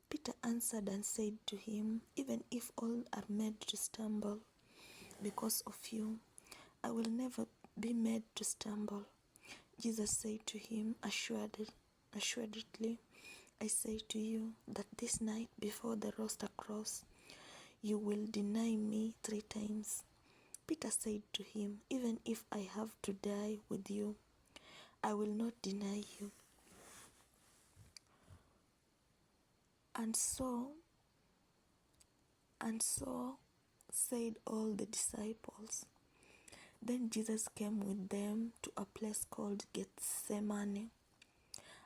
Peter answered and said to him, Even if all are made to stumble because of you, I will never be made to stumble. Jesus said to him, Assuredly, I say to you that this night before the rooster crows, you will deny me 3 times. Peter said to him, Even if I have to die with you, I will not deny you. And so said all the disciples. Then Jesus came with them to a place called Gethsemane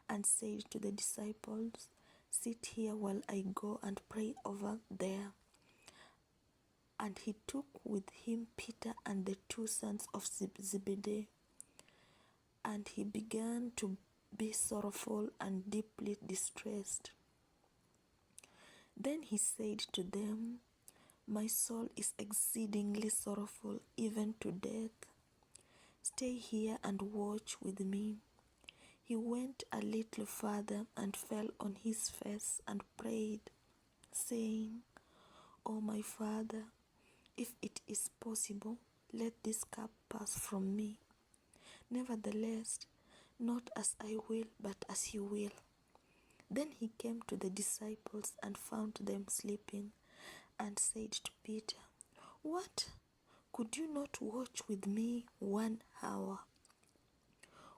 and said to the disciples, Sit here while I go and pray over there. And he took with him Peter and the 2 sons of Zebedee, and he began to be sorrowful and deeply distressed. Then he said to them, My soul is exceedingly sorrowful, even to death. Stay here and watch with me. He went a little further and fell on his face and prayed, saying, O my Father, if it is possible, let this cup pass from me. Nevertheless, not as I will, but as you will. Then he came to the disciples and found them sleeping, and said to Peter, What? Could you not watch with me 1 hour?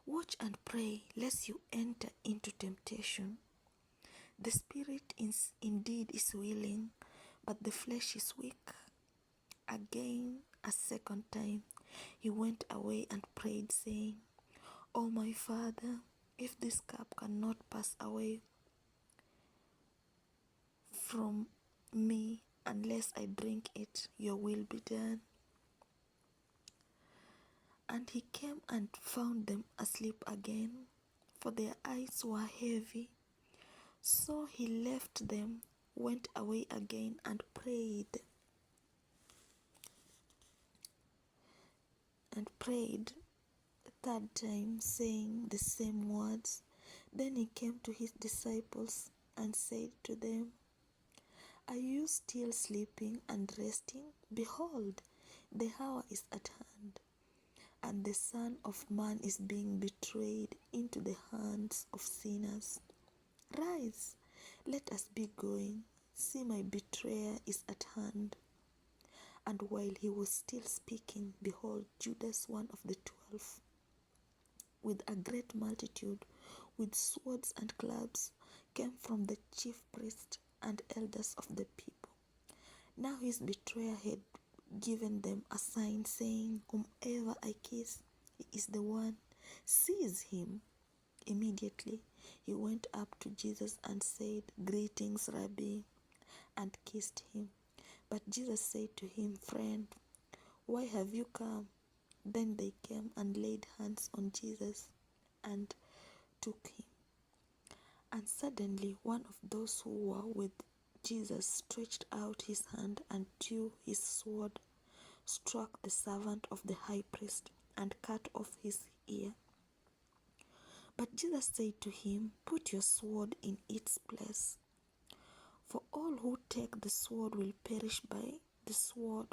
Watch and pray, lest you enter into temptation. The spirit indeed is willing, but the flesh is weak. Again, a second time, he went away and prayed, saying, O my Father, if this cup cannot pass away from me unless I drink it, your will be done. And he came and found them asleep again, for their eyes were heavy. So he left them, went away again, and prayed a 3rd time, saying the same words. Then he came to his disciples and said to them, Are you still sleeping and resting? Behold, the hour is at hand, and the Son of Man is being betrayed into the hands of sinners. Rise, let us be going. See, my betrayer is at hand. And while he was still speaking, behold, Judas, one of the 12, with a great multitude, with swords and clubs, came from the chief priests and elders of the people. Now his betrayer had given them a sign, saying, Whomever I kiss, he is the one. Seize him. Immediately he went up to Jesus and said, Greetings, Rabbi, and kissed him. But Jesus said to him, Friend, why have you come? Then they came and laid hands on Jesus and took him. And suddenly one of those who were with Jesus stretched out his hand and drew his sword, struck the servant of the high priest, and cut off his ear. But Jesus said to him, Put your sword in its place, for all who take the sword will perish by the sword.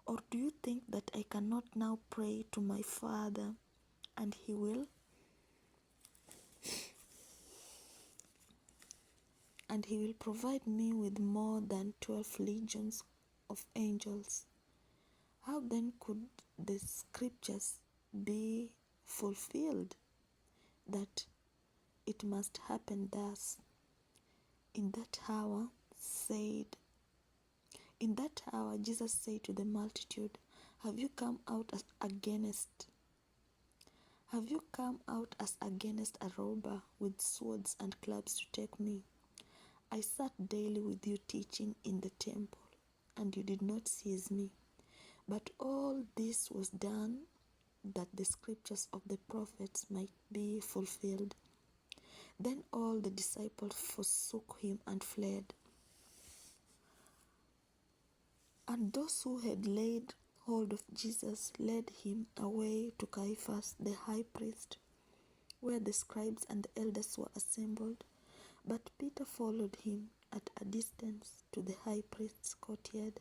Or do you think that I cannot now pray to my Father, and he will provide me with more than 12 legions of angels? How then could the scriptures be fulfilled, that it must happen thus? In that hour, Jesus said to the multitude, Have you come out as against a robber with swords and clubs to take me? I sat daily with you teaching in the temple, and you did not seize me. But all this was done that the scriptures of the prophets might be fulfilled. Then all the disciples forsook him and fled. And those who had laid hold of Jesus led him away to Caiaphas the high priest, where the scribes and the elders were assembled. But Peter followed him at a distance to the high priest's courtyard,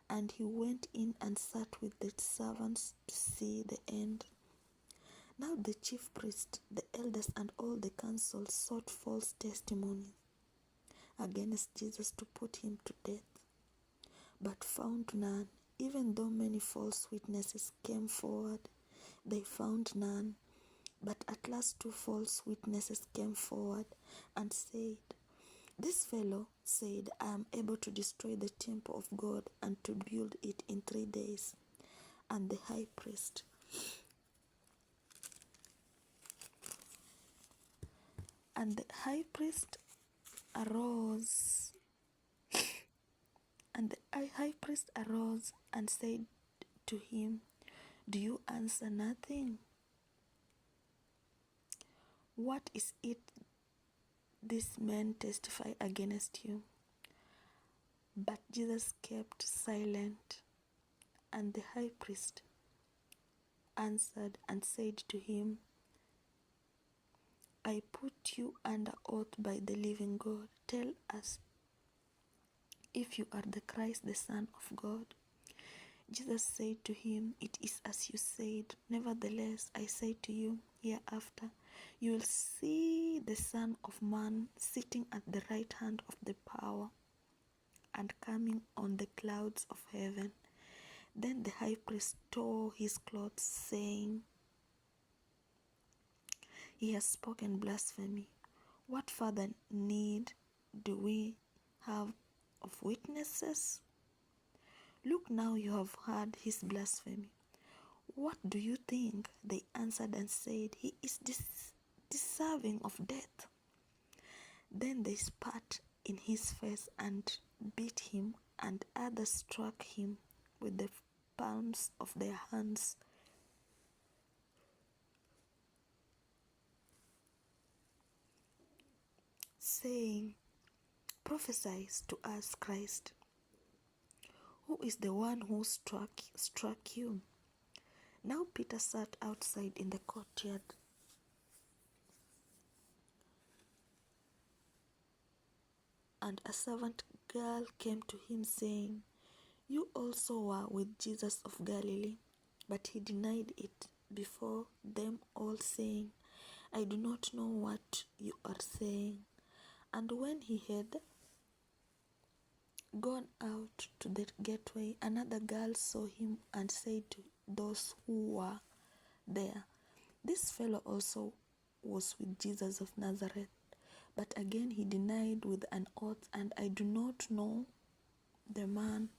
and he went in and sat with the servants to see the end. Now the chief priests, the elders, and all the council sought false testimonies against Jesus to put him to death, but found none. Even though many false witnesses came forward, they found none. But at last 2 false witnesses came forward and said, "This fellow said, I am able to destroy the temple of God and to build it in 3 days." And the high priest arose and said to him, "Do you answer nothing? What is it these men testify against you?" But Jesus kept silent, and the high priest answered and said to him, "I put you under oath by the living God. Tell us if you are the Christ, the Son of God." Jesus said to him, "It is as you said. Nevertheless, I say to you, hereafter you will see the Son of Man sitting at the right hand of the power and coming on the clouds of heaven." Then the high priest tore his clothes, saying, "He has spoken blasphemy. What further need do we have of witnesses? Look now, you have heard his blasphemy. What do you think?" They answered and said, "He is deserving of death." Then they spat in his face and beat him, and others struck him with the palms of their hands, saying, "Prophesy to us, Christ. Who is the one who struck you?" Now Peter sat outside in the courtyard, and a servant girl came to him, saying, "You also were with Jesus of Galilee." But he denied it before them all, saying, "I do not know what you are saying." And when he had gone out to the gateway, another girl saw him and said to those who were there, "This fellow also was with Jesus of Nazareth." But again he denied with an oath, "And I do not know the man."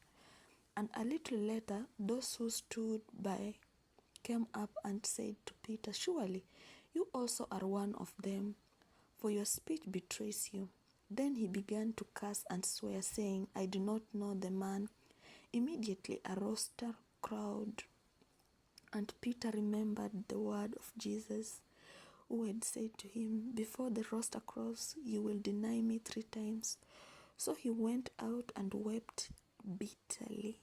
And a little later, those who stood by came up and said to Peter, "Surely you also are one of them, for your speech betrays you." Then he began to curse and swear, saying, "I do not know the man." Immediately a roster crowed, and Peter remembered the word of Jesus, who had said to him, "Before the rooster crows, you will deny me 3 times." So he went out and wept bitterly.